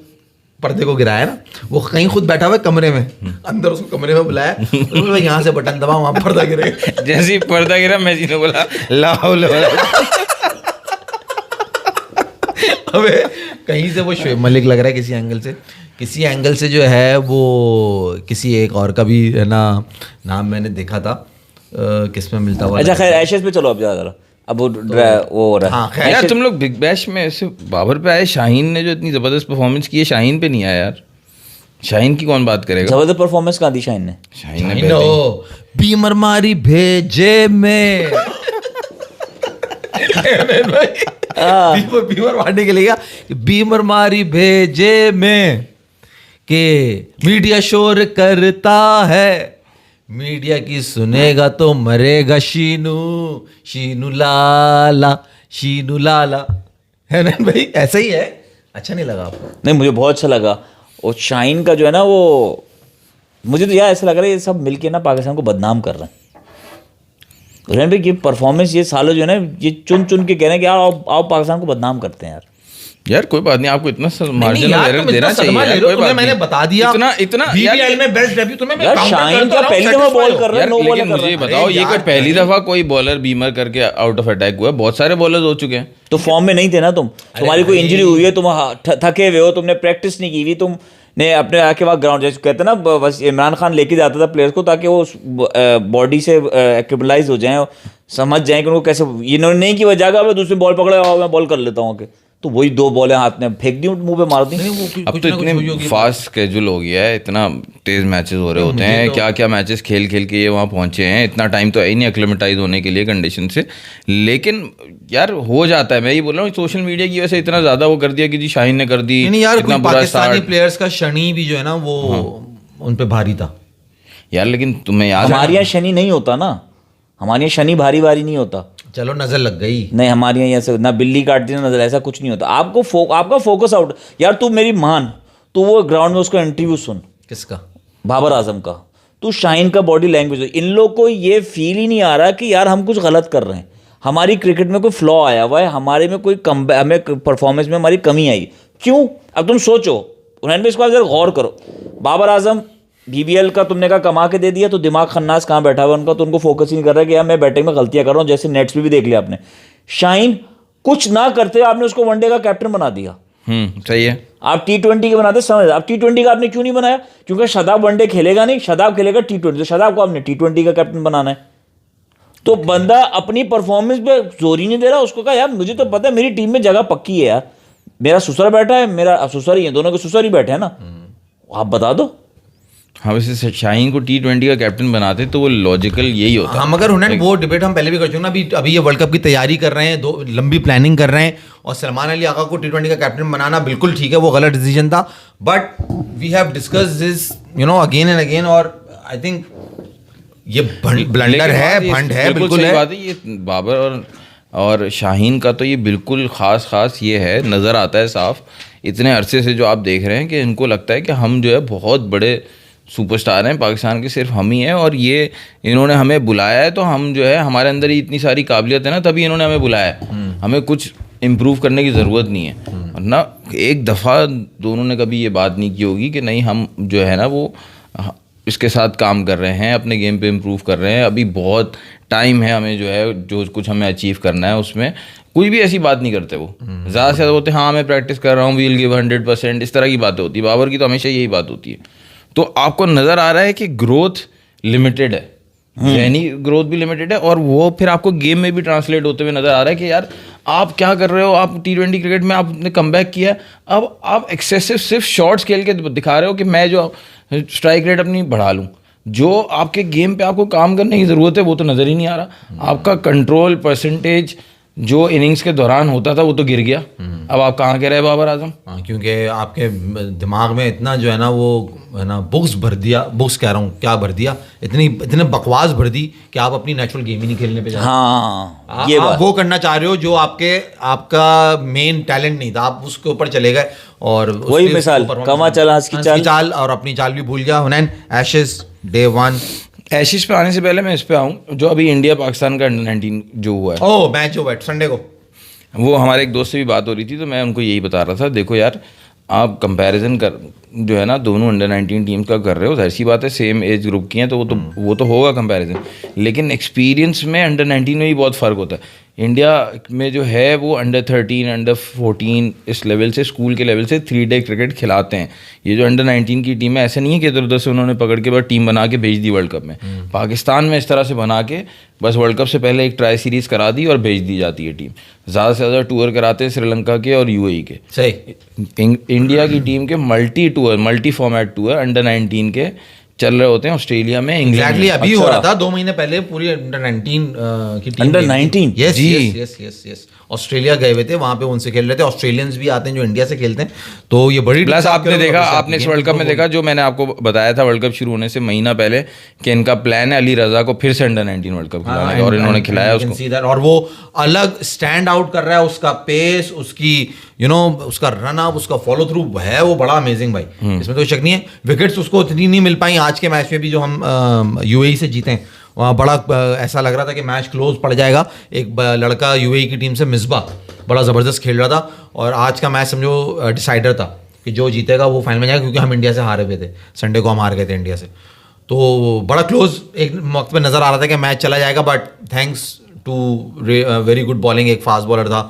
पर्दे को गिराया ना, वो कहीं खुद बैठा हुआ है कमरे में, अंदर उसको कमरे में बुलाया, उसने बोला यहाँ से बटन दबा वहाँ पर्दा गिरेगा। जैसे ही पर्दा गिरा मेसी ने बोला लाहौल। अबे कहीं से वो शोएब मलिक लग रहा है किसी एंगल से जो है वो किसी एक और का भी है ना नाम मैंने देखा था, किस में मिलता हुआ। अच्छा खैर एशेस पे चलो अब ज़रा, अब वो हो रहा है। हाँ खैर यार तुम लोग बिग बैश में ऐसे बाबर पे आए, शाहीन ने जो इतनी ज़बरदस्त परफॉर्मेंस की है, शाहीन पे नहीं आया यार। शाहीन की कौन बात करेगा? जबरदस्त परफॉर्मेंस कहाँ दी शाहीन ने? शाहीन ने I know, बीमर मारी भेजे में बीमर मारने के लिए गया, बीमर मारी भेजे में के मीडिया शोर करता है, मीडिया की सुनेगा तो मरेगा शीनू, शीनू लाला, शीनू लाला, है ना भाई? ऐसा ही है। अच्छा नहीं लगा आपको? नहीं मुझे बहुत अच्छा लगा। और शाहीन का जो है ना वो, मुझे तो यार ऐसा लग रहा है ये सब मिलके ना पाकिस्तान को बदनाम कर रहे हैं। भाई ये परफॉर्मेंस ये सालों जो है ना ये चुन चुन के कह रहे हैं कि यार आओ पाकिस्तान को बदनाम करते हैं यार। यार कोई बात नहीं, आपको इतना मार्जिन यार, वगैरह तुम देना इतना चाहिए सदमा यार, ले रहे हो, कोई बात तुम्हें मैंने नहीं। बता दिया इतना बीबीएल में बेस्ट डेब्यू तुम्हें मैं यार काउंटर शाहीन करता का रहा हूं, पहली दफा satisfy बॉल हो। कर रहा है, यार नो बॉल लेकिन कर रहा मुझे है। बताओ ये कोई पहली दफा कोई बॉलर बीमर करके आउट ऑफ अटैक हुआ है? बहुत सारे बॉलर्स हो चुके हैं। तो फॉर्म में नहीं थे ना तुम, तुम्हारी कोई इंजरी हुई है, तुम थके हुए हो, तुमने प्रैक्टिस नहीं की हुई, तुमने अपने आके वहाँ ग्राउंड जैसे कहते हैं ना, बस इमरान खान लेके जाता था प्लेयर्स को ताकि वो बॉडी से एक्टिवलाइज हो जाएं, समझ जाएं कि उनको कैसे, इन्होंने नहीं की वजह का दूसरी बॉल पकड़े मैं बॉल कर लेता हूँ आके, तो वही 2 बॉलें हाथ में फेंक दी, मुंह पे मार दी। अब तो इतने फास्ट स्केड्यूल हो गया है, इतना तेज मैचेस हो रहे होते हैं, क्या क्या मैचेस खेल के ये वहाँ पहुंचे हैं, इतना टाइम तो है ही नहीं एक्लेमेटाइज होने के लिए कंडीशन से। लेकिन यार हो जाता है, मैं ये बोल रहा हूँ सोशल मीडिया की वजह से इतना ज्यादा वो कर दिया कि जी शाहीन ने कर दी। नहीं यार, इतना कोई बुरा पाकिस्तानी start। प्लेयर्स का शनि भी जो है ना वो उन पे भारी था यार लेकिन तुम्हें याद हमारे यहाँ शनि नहीं होता ना, हमारे यहाँ शनि भारी भारी नहीं होता। चलो नजर लग गई। नहीं हमारे यहाँ ऐसे ना बिल्ली काटती ना नजर, ऐसा कुछ नहीं होता। आपका फोकस आउट। यार तू मेरी मान, तू वो ग्राउंड में उसका इंटरव्यू सुन, किसका? बाबर आजम का। तू शाहीन का बॉडी लैंग्वेज, इन लोग को ये फील ही नहीं आ रहा कि यार हम कुछ गलत कर रहे हैं, हमारी क्रिकेट में कोई फ्लॉ आया हुआ है, हमारे में कोई हमें परफॉर्मेंस में हमारी कमी आई। क्यों? अब तुम सोचो, उन्होंने इसको जरा गौर करो। बाबर आजम बीबीएल का तुमने का कमा के दे दिया, तो दिमाग खन्नास कहाँ बैठा हुआ उनका, तो उनको फोकस ही नहीं कर रहा कि यार मैं बैटिंग में गलतियां कर रहा हूँ, जैसे नेट्स में भी देख लिया आपने। शाहीन कुछ ना करते आपने उसको वनडे का कैप्टन बना दिया। सही है। आप T20 के बनाते समझ, आप T20 का आपने क्यों नहीं बनाया? क्योंकि शादाब वनडे खेलेगा नहीं, शादाब खेलेगा T20, तो शादाब को आपने T20 का कैप्टन बनाना है। तो बंदा अपनी परफॉर्मेंस पे जोर ही नहीं दे रहा। उसको कहा यार मुझे तो पता है मेरी टीम में जगह पक्की है यार, मेरा सुसर बैठा है, मेरा सुसर ही है, दोनों के सुसर ही बैठे हैं ना, आप बता दो। हाँ वैसे शाहीन को T20 का कैप्टन बनाते तो वो लॉजिकल यही होता। हाँ मगर उन्होंने वो डिबेट हम पहले भी कर चुके ना, अभी ये वर्ल्ड कप की तैयारी कर रहे हैं, 2 लंबी प्लानिंग कर रहे हैं, और सलमान अली आका को T20 का कैप्टन बनाना बिल्कुल ठीक है, वो गलत डिसीजन था, but we have discuss this again and again, और आई थिंक ये ब्लंडर है, भंड है, बिल्कुल है। बात है ये बाबर और शाहीन का तो ये बिल्कुल खास ये है, नज़र आता है साफ इतने अरसे से जो आप देख रहे हैं कि इनको लगता है कि हम जो है बहुत बड़े सुपरस्टार हैं पाकिस्तान के, सिर्फ हम ही हैं, और ये इन्होंने हमें बुलाया है तो हम जो है हमारे अंदर ही इतनी सारी काबिलियत है ना, तभी इन्होंने हमें बुलाया है, हमें कुछ इम्प्रूव करने की ज़रूरत नहीं है। वरना एक दफ़ा दोनों ने कभी ये बात नहीं की होगी कि नहीं हम जो है ना वो इसके साथ काम कर रहे हैं, अपने गेम पे इम्प्रूव कर रहे हैं, अभी बहुत टाइम है हमें जो है जो कुछ हमें अचीव करना है, उसमें कोई भी ऐसी बात नहीं करते। वो ज़्यादा से ज़्यादा बोलते हैं हाँ मैं प्रैक्टिस कर रहा हूँ, वील गिव 100%, इस तरह की बातें होती है। बाबर की तो हमेशा यही बात होती है। तो आपको नज़र आ रहा है कि ग्रोथ लिमिटेड है, जहनी ग्रोथ भी लिमिटेड है, और वो फिर आपको गेम में भी ट्रांसलेट होते हुए नज़र आ रहा है कि यार आप क्या कर रहे हो, आप T20 क्रिकेट में आपने कमबैक किया, अब आप एक्सेसिव सिर्फ शॉट्स खेल के दिखा रहे हो कि मैं जो स्ट्राइक रेट अपनी बढ़ा लूँ, जो आपके गेम पे आपको काम करने की ज़रूरत है वो तो नज़र ही नहीं आ रहा। आपका कंट्रोल परसेंटेज जो इनिंग्स के दौरान होता था वो तो गिर गया। अब आप कहाँ के रहे बाबर आजम? हाँ, क्योंकि आपके दिमाग में इतना जो है ना वो है ना बुक्स भर दिया, बुक्स कह रहा हूँ क्या भर दिया, इतने बकवास भर दी कि आप अपनी नेचुरल गेम ही नहीं खेलने पे जा रहे। हाँ ये आप वो करना चाह रहे हो जो आपका मेन टैलेंट नहीं था, आप उसके ऊपर चले गए, और वही मिसाल कमा चला हंस की चाल, और अपनी चाल भी भूल गया। हुनैन एशेस डे 1 एशिश पे आने से पहले मैं इस पे आऊँ जो अभी इंडिया पाकिस्तान का अंडर 19 जो हुआ है। ओह मैच जो संडे को वो हमारे एक दोस्त से भी बात हो रही थी, तो मैं उनको यही बता रहा था, देखो यार आप कंपैरिजन कर जो है ना दोनों अंडर 19 टीम्स का कर रहे हो, जाहिर सी बात है सेम एज ग्रुप की हैं, तो वो तो होगा कंपैरिजन, लेकिन एक्सपीरियंस में अंडर 19 में भी बहुत फ़र्क होता है। इंडिया में जो है वो अंडर 13, अंडर 14 इस लेवल से, स्कूल के लेवल से 3-डे क्रिकेट खिलाते हैं। ये जो अंडर 19 की टीम है, ऐसे नहीं है कि इधर उधर से उन्होंने पकड़ के बस टीम बना के भेज दी वर्ल्ड कप में। पाकिस्तान में इस तरह से बना के बस वर्ल्ड कप से पहले एक ट्राई सीरीज़ करा दी और भेज दी जाती है टीम। ज़्यादा से ज़्यादा टूर कराते हैं श्रीलंका के और यूएई के। सही। इंडिया की टीम के मल्टी फॉर्मेट टूर अंडर 19 के चल रहे होते हैं ऑस्ट्रेलिया में, इंग्लैंड में। अभी हो रहा था 2 महीने पहले, पूरी अंडर 19 की team. Under 19? Yes yes yes yes, Australia गए हुए थे, वहां पे उनसे खेल रहे थे। ऑस्ट्रेलियंस भी आते हैं जो इंडिया से खेलते हैं, तो ये बड़ी प्लस आपने देखा, आपने इस वर्ल्ड कप में देखा, जो मैंने आपको बताया था वर्ल्ड कप शुरू होने से महीना पहले, कि इनका प्लान है अली रजा को फिर से अंडर 19 वर्ल्ड कप खिलाने का, और इन्होंने खिलाया उसको। और वो अलग स्टैंड आउट कर रहा है, उसका पेस, उसकी उसका रन अप, उसका फॉलो थ्रू है, वो बड़ा अमेजिंग भाई, इसमें कोई शक नहीं है। विकेट्स उसको इतनी नहीं मिल पाई आज के मैच में भी, जो हम यूएई से जीते हैं, वहाँ बड़ा ऐसा लग रहा था कि मैच क्लोज पड़ जाएगा। एक लड़का यूएई की टीम से मिसबा बड़ा ज़बरदस्त खेल रहा था, और आज का मैच समझो डिसाइडर था कि जो जीतेगा वो फाइनल में जाएगा, क्योंकि हम इंडिया से हारे हुए थे, संडे को हम हार गए थे इंडिया से। तो बड़ा क्लोज एक वक्त पे नज़र आ रहा था कि मैच चला जाएगा, but thanks to very good bowling, एक फास्ट बॉलर था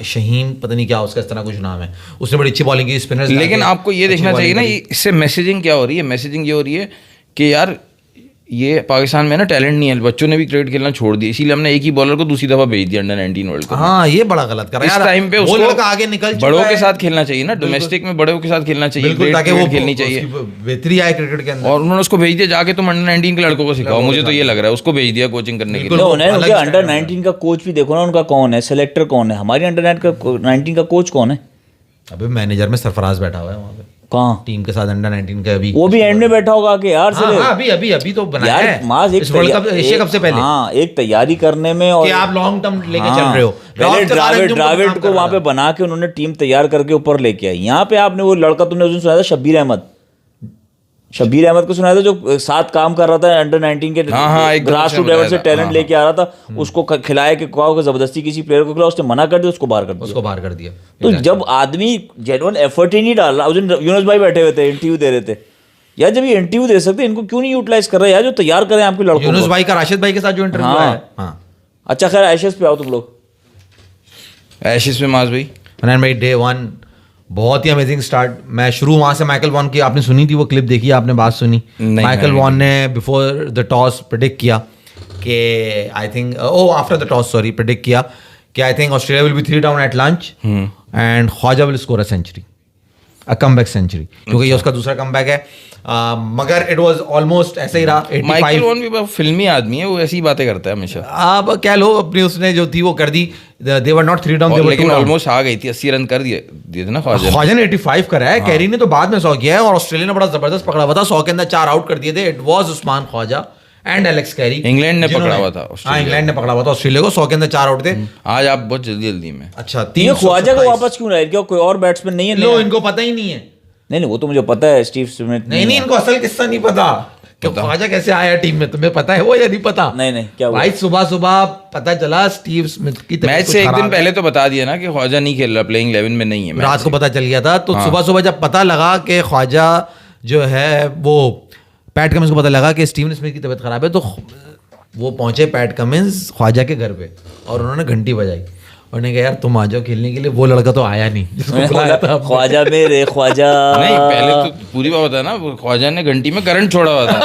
शहीन, पता नहीं क्या उसका इस तरह कुछ नाम है, उसने बड़ी अच्छी बॉलिंग की, स्पिनर्स। लेकिन आपको ये देखना चाहिए ना, इससे मैसेजिंग क्या हो रही है, मैसेजिंग ये हो रही है कि यार ये पाकिस्तान में ना टैलेंट नहीं है, बच्चों ने भी क्रिकेट खेलना छोड़ दिया, इसीलिए हमने एक ही बॉलर को दूसरी दफा भेज दिया अंडर 19 वर्ल्ड कप। हाँ, ये बड़ा गलत कर रहा है। इस टाइम पे वो लड़का आगे निकल बड़ों के साथ खेलना चाहिए ना, डोमेस्टिक में बड़ों के साथ खेलना चाहिए, ताकि वो खेलनी चाहिए, बेहतरी आए क्रिकेट के अंदर। और उन्होंने उसको भेज दिया, जाके तुम अंडर 19 के लड़कों को सिखाओ, मुझे तो ये लग रहा है, उसको भेज दिया कोचिंग करने के लिए। अंडर 19 का कोच भी देखो ना, उनका कौन है, सेलेक्टर कौन है, हमारी अंडर 19 का कोच कौन है? अभी मैनेजर में सरफराज बैठा हुआ है वहाँ पे, कहाँ टीम के साथ अंडर 19 का। अभी वो भी एंड में बैठा होगा कि यार अभी तो बनाया है मास, इस वर्ल्ड कप, एशिया कप से पहले। हाँ, एक तैयारी करने में, और कि आप लॉन्ग टर्म लेके चल रहे हो। पहले द्राविड को वहां पे बना के उन्होंने टीम तैयार करके ऊपर लेके आई। यहाँ पे आपने वो लड़का तुमने उस दिन सुनाया था, शब्बीर अहमद को सुनाया था, जो साथ काम कर रहा था अंडर 19 के ग्रास रूट लेवल से टैलेंट लेके आ रहा था, उसको खिलाया कि जबरदस्ती किसी प्लेयर को खिलाया, उसने मना कर दिया, उसको बाहर कर दिया। तो जब आदमी जेन्युइन एफर्ट ही नहीं डाल रहा, उस दिन यूनुस भाई बैठे हुए थे, इंटरव्यू दे रहे थे, यार जब ये इंटरव्यू दे सकते इनको क्यों नहीं यूटिलाइज कर रहे यार, जो तैयार करें आपके लड़कों को। यूनुस भाई का राशिद भाई के साथ जो इंटरव्यू है। हाँ, अच्छा खैर एशेस पे आओ तुम लोग। एशेस में मास भाई, भाई डे 1 बहुत ही अमेजिंग स्टार्ट। मैं शुरू वहां से माइकल वॉन की, आपने सुनी थी वो क्लिप, देखी आपने, बात सुनी? माइकल वॉन ने बिफोर द टॉस प्रेडिक्ट किया कि I think after the toss predict किया कि I think Australia will be 3 down at lunch and Khawaja will score a century, a comeback century, क्योंकि ये उसका दूसरा कमबैक है। मगर इट वाज ऑलमोस्ट ऐसे ही रहा। माइकल वॉन भी बहुत फिल्मी आदमी है, वो ऐसी बातें करता है हमेशा। अब क्या लो, अपनी उसने जो थी वो कर दी, दे वर नॉट 3 डाउन, लेकिन ऑलमोस्ट आ गई थी, 80 रन कर दिए थे ना ख्वाजा ने 85 करा है। कैरी ने तो बाद में 100 किया है, और ऑस्ट्रेलिया ने बड़ा जबरदस्त पकड़ा हुआ था, 100 के अंदर 4 आउट कर दिए थे। It was Usman Khawaja and Alex Carey. England ने पकड़ा हुआ था, हाँ इंग्लैंड ने पकड़ा हुआ था ऑस्ट्रेलिया को, 100 के अंदर 4 आउट थे। आज आप बहुत जल्दी में। अच्छा, ख्वाजा को वापस क्यों लाए, क्या कोई और बैट्समैन नहीं है? लो, इनको पता ही नहीं है। नहीं वो तो मुझे पता है, स्टीव स्मिथ। नहीं, इनको असल किस्सा नहीं पता कि ख्वाजा कैसे आया टीम में, तुम्हें पता है वो या नहीं पता? नहीं क्या भाई, सुबह पता चला स्टीव स्मिथ की मैच से एक दिन पहले तो बता दिया ना कि ख्वाजा नहीं खेल रहा, प्लेइंग 11 में नहीं है। रात को पता चल गया था, तो सुबह जब पता लगा कि ख्वाजा जो है वो पैट कमिंस को पता लगा कि स्टीवन स्मिथ की तबीयत खराब है, तो वो पहुंचे पैट कमिंस ख्वाजा के घर पे, और उन्होंने घंटी बजाई, उन्होंने कहा यार तुम आ जाओ खेलने के लिए। वो लड़का तो आया नहीं जिसको बुलाया था, ख्वाजा मेरे ख्वाजा। नहीं, पहले तो पूरी बात होता है ना, ख्वाजा ने घंटी में करंट छोड़ा हुआ था।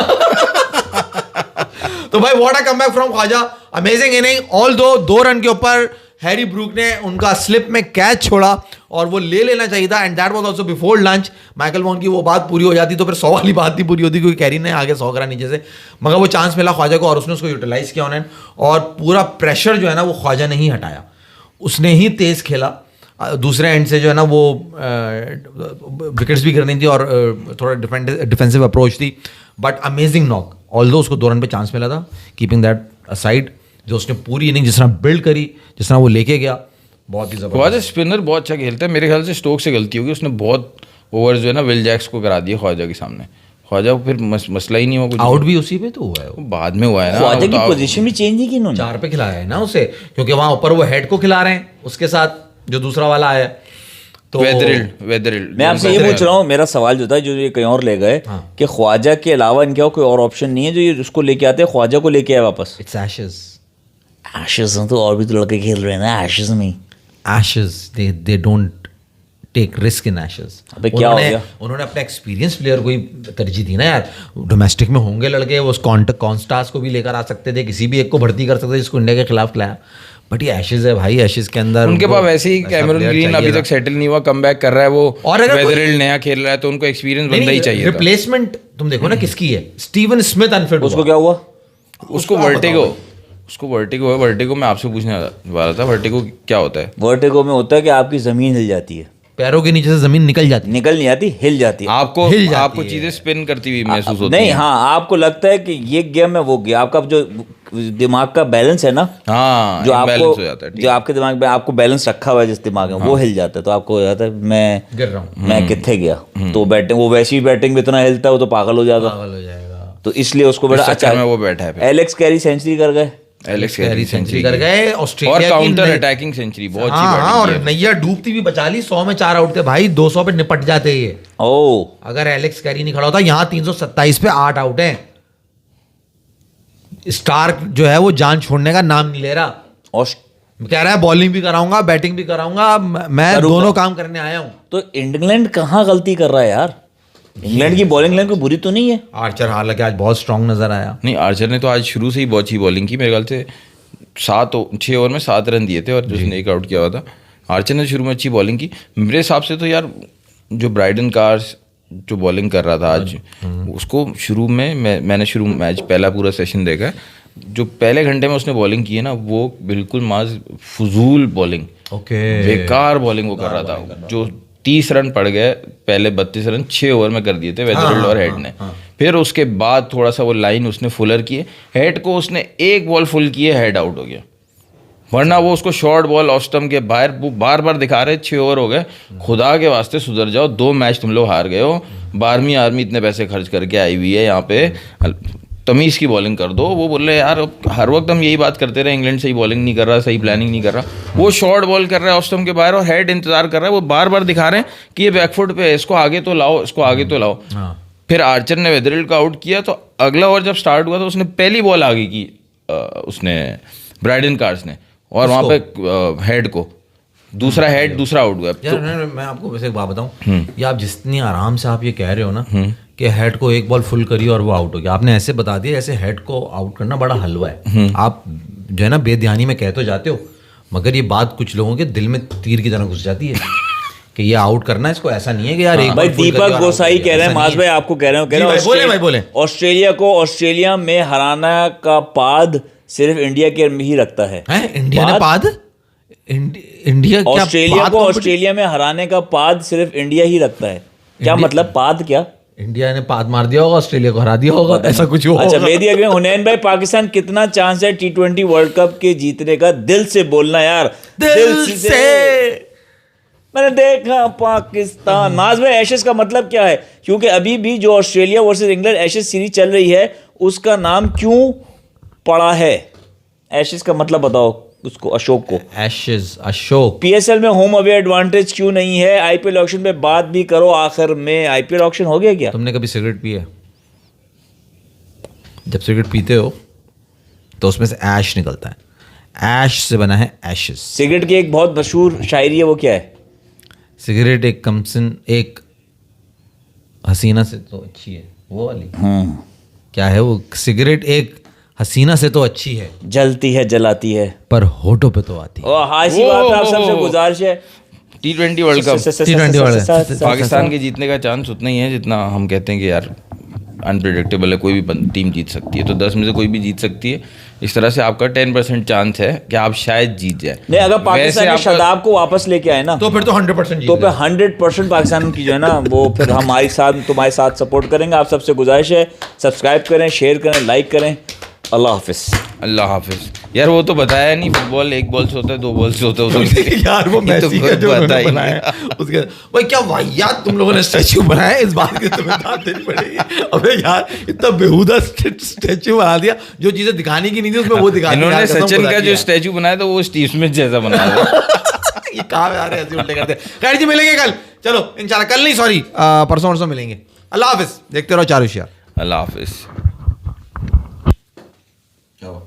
तो भाई what a comeback from Khawaja, amazing inning. Although 2 run के ऊपर हैरी ब्रूक ने उनका स्लिप में कैच छोड़ा, और वो ले लेना चाहिए था, and that was also before lunch. Michael Vaughan की वो बात पूरी हो जाती तो फिर 100 वाली बात नहीं पूरी होती, क्योंकि कैरी ने आगे 100 करा नीचे से, मगर वो चांस मिला ख्वाजा को, और उसने उसको यूटिलाइज किया उन्होंने, और पूरा प्रेशर जो है ना वो ख्वाजा ने ही हटाया, उसने ही तेज खेला। दूसरे एंड से जो है ना वो विकेट्स भी करनी थी, और थोड़ा डिफेंसिव अप्रोच थी, बट अमेजिंग नॉक। ऑल्दो उसको 2 रन पे चांस मिला था, कीपिंग दैट असाइड, जो उसने पूरी इनिंग जिस तरह बिल्ड करी, जिस तरह वो लेके गया, बहुत ही ख्वाजा स्पिनर बहुत अच्छा खेलता है। मेरे ख्याल से स्टोक से गलती होगी, उसने बहुत ओवर्स जो है ना विल जैक्स को करा दिए ख्वाजा के सामने। ख्वाजा को फिर मसला ही नहीं हुआ कुछ। आउट भी उसी पे तो हुआ है वो। बाद में हुआ है ना। ख्वाजा वो की तो पोजीशन भी चेंज नहीं की इन्होंने। 4 पे खिलाया है ना उसे, क्योंकि वहां ऊपर वो हेड को खिला रहे हैं उसके साथ जो दूसरा वाला आया। तो वेदरिल मैं आपसे ये पूछ रहा हूँ, मेरा सवाल जो था जो ये कहीं और ले गए कि ख्वाजा के अलावा इनके और कोई और ऑप्शन नहीं है जो ये उसको लेके आते हैं, ख्वाजा को लेके आए वापस। It's ashes. एशेस तो और भी तो लड़के खेल रहे हैं ना एशेस में। Ashes they don't take risk in Ashes. अबे क्या हो गया? उन्होंने अपने एक्सपीरियंस प्लेयर को ही तरजीह दी ना यार। डोमेस्टिक में होंगे लड़के, वो कॉन्स्टार्स को भी लेकर आ सकते थे, किसी भी एक को भर्ती कर सकते थे जिसको इंडिया के खिलाफ खिलाया। बट ये एशेस है भाई, एशेस के अंदर उनके पास वैसे ही कैमरून ग्रीन अभी तक सेटल नहीं हुआ, कम बैक कर रहा है वो, और अगर वेदरिल नया खेल रहा है तो उनको एक्सपीरियंस बंदा ही चाहिए था। रिप्लेसमेंट तुम देखो ना किसकी है, स्टीवन स्मिथ अनफिट। उसको क्या हुआ? उसको वर्टिगो है। वर्टिगो मैं आपसे पूछने वाला था, वर्टिगो क्या होता है? वर्टिगो में होता है कि आपकी जमीन हिल जाती है, पैरों के नीचे से जमीन निकल जाती है। निकल नहीं आती, हिल जाती है। आपको चीजें स्पिन करती हुई महसूस होती नहीं, हैं। हाँ, आपको लगता है कि ये गेम है वो गेम, आपका जो दिमाग का बैलेंस है ना, हाँ, जो आपको imbalance हो जाता है, ठीक जो आपके दिमाग में आपको बैलेंस रखा हुआ है जिस दिमाग में, वो हिल जाता है। तो आपको हो जाता है मैं गिर रहा हूँ, मैं कितने गया। तो बैटिंग, वो वैसी बैटिंग में इतना हिलता है वो तो पागल हो जाता। पागल हो जाएगा। तो इसलिए उसको बड़ा इस चक्कर में वो बैठा है फिर। एलेक्स कैरी सेंचुरी कर गए। एलेक्स कैरी सेंचुरी कर गए, और ऑस्ट्रेलिया काउंटर अटैकिंग सेंचुरी बहुत अच्छी हाँ, और बैटिंग की है। नैया डूबती भी बचा ली। 100 में 4 आउट थे भाई, 200 पे निपट जाते ये ओ, अगर एलेक्स कैरी नहीं खड़ा होता। यहाँ 327 पे 8 आउट है। स्टार्क जो है वो जान छोड़ने का नाम नहीं ले रहा, कह रहा है बॉलिंग भी कराऊंगा बैटिंग भी कराऊंगा, मैं दोनों काम करने आया हूं। तो इंग्लैंड कहाँ गलती कर रहा है यार? इंग्लैंड की बॉलिंग लाइन कोई बुरी तो नहीं है। आर्चर हालांकि आज बहुत स्ट्रांग नजर आया। नहीं, आर्चर ने तो आज शुरू से ही बहुत अच्छी बॉलिंग की, मेरे ख्याल से 6 ओवर में 7 रन दिए थे और जिसने एक आउट किया हुआ था। आर्चर ने शुरू में अच्छी बॉलिंग की। मेरे हिसाब से तो यार जो ब्राइडन कार्स जो बॉलिंग कर रहा था आज, उसको शुरू में मैंने शुरू मैच पहला पूरा सेशन देखा है, जो पहले घंटे में उसने बॉलिंग की है ना, वो बिल्कुल माज फजूल बॉलिंग, बेकार बॉलिंग वो कर रहा था। जो 30 रन पड़ गए, पहले 32 रन 6 ओवर में कर दिए थे वेदरल्ड और हेड ने। फिर उसके बाद थोड़ा सा वो लाइन उसने फुलर किए, हेड को उसने एक बॉल फुल किए, हेड आउट हो गया। वरना वो उसको शॉर्ट बॉल ऑफ स्टंप के बाहर बार बार दिखा रहे। 6 ओवर हो गए, खुदा के वास्ते सुधर जाओ, 2 मैच तुम लोग हार गए हो, 12वीं आर्मी इतने पैसे खर्च करके आई हुई है यहाँ पे, तमीज़ की बॉलिंग कर दो। वो बोल रहे यार हर वक्त हम यही बात करते रहे, इंग्लैंड सही बॉलिंग नहीं कर रहा, सही प्लानिंग नहीं कर रहा। वो शॉर्ट बॉल कर रहा है ऑफ स्टंप के बाहर और हेड इंतजार कर रहा है, वो बार बार दिखा रहे हैं कि ये बैकफुट पे है, इसको आगे तो लाओ, इसको आगे तो लाओ। फिर आर्चर ने वेदरल्ड को आउट किया, तो अगला ओवर जब स्टार्ट हुआ तो उसने पहली बॉल आगे की, उसने ब्राइडन कार्स ने, और वहाँ पे हेड को दूसरा आउट हुआ। यार मैं आपको वैसे एक बात बताऊं, ये आप जितनी आराम से आप ये कह रहे हो ना कि हेड को एक बॉल फुल करी और वो आउट हो गया, आपने ऐसे बता दिया जैसे हेड को आउट करना बड़ा हलवा है। आप जो है ना बेध्यानी में कह तो जाते हो, मगर ये बात कुछ लोगों के दिल में तीर की तरह घुस जाती है कि ये आउट करना, इसको ऐसा नहीं है कि यार एक भाई दीपक गोसाई कह रहे हैं, माज भाई आपको कह रहे हो, बोले ऑस्ट्रेलिया को ऑस्ट्रेलिया में हराना का पाद सिर्फ इंडिया के ही रखता है। इंडिया ने पाद, इंडिया क्या ऑस्ट्रेलिया को ऑस्ट्रेलिया में हराने का पाद सिर्फ इंडिया ही रखता है? क्या मतलब पाद? क्या इंडिया ने पाद मार दिया होगा, ऑस्ट्रेलिया को हरा दिया होगा, ऐसा कुछ होगा। अच्छा, मेदी अगले हुनैन भाई, पाकिस्तान कितना चांस है T20 वर्ल्ड कप के जीतने का? दिल से बोलना यार, दिल से। मैंने देखा पाकिस्तान। नाज भाई, एशेस का मतलब क्या है? क्योंकि अभी भी जो Australia versus England ashes series चल रही है, उसका नाम क्यों पड़ा है? एशेस का मतलब बताओ उसको, अशोक को। एशेस, अशोक। पीएसएल में होम अवे एडवांटेज क्यों नहीं है? आईपीएल ऑक्शन पे बात भी करो आखिर में। आईपीएल ऑक्शन हो गया क्या? तुमने कभी सिगरेट पी है? जब सिगरेट पीते हो तो उसमें से ऐश निकलता है, ऐश से बना है एशेस। सिगरेट की एक बहुत मशहूर शायरी है, वो क्या है? सिगरेट एक कमसिन, एक हसीना से तो अच्छी है, वो वाली। क्या है वो? सिगरेट एक हसीना से तो अच्छी है, जलती है जलाती है, पर होठों पे तो आती है। ऐसी बात है, आप सबसे गुजारिश है, T20 world cup T20 world cup Pakistan के जीतने का चांस उतना ही है जितना हम कहते हैं कि यार अनप्रिडिक्टेबल है, कोई भी टीम जीत सकती है, तो 10 में से कोई भी जीत सकती है। इस तरह से आपका 10% चांस है कि आप शायद जीत जाए। नहीं, अगर पाकिस्तान शादाब को वापस लेके आए ना, तो फिर तो 100% तो फिर 100% पाकिस्तान की जो है ना, वो फिर हमारे साथ तुम्हारे साथ सपोर्ट करेंगे। आप सबसे गुजारिश है, सब्सक्राइब करें, शेयर करें, लाइक करें अल्लाह हाफिज। अल्लाह हाफिज। यार वो तो बताया नहीं, फुटबॉल 1 बॉल से होता है 2 बॉल से होता है यार वो ये तो मैसी का जो पता उन्होंने ही बनाया है, उसके भाई क्या वाहियात तुम लोगों ने स्टैचू बनाया है, इस बात की तुम्हें दाद देनी पड़ेगी। अबे यार इतना बेहुदा स्टैचू बना दिया, जो चीजें दिखाने की नहीं थी उसमें वो दिखा दी। इन्होंने यार, कसम सचिन खुदा का की जो यार। स्टैचू बनाया था वो स्टीव स्मिथ जैसा बनाया था। ये कहाँ आ रहे हैं ऐसे उल्टे करते। खैर जी मिलेंगे कल, चलो इंशाल्लाह, कल नहीं सॉरी परसों परसों मिलेंगे। अल्लाह हाफिज, देखते रहो चार होशियार। अल्लाह हाफिज। क्या हुआ?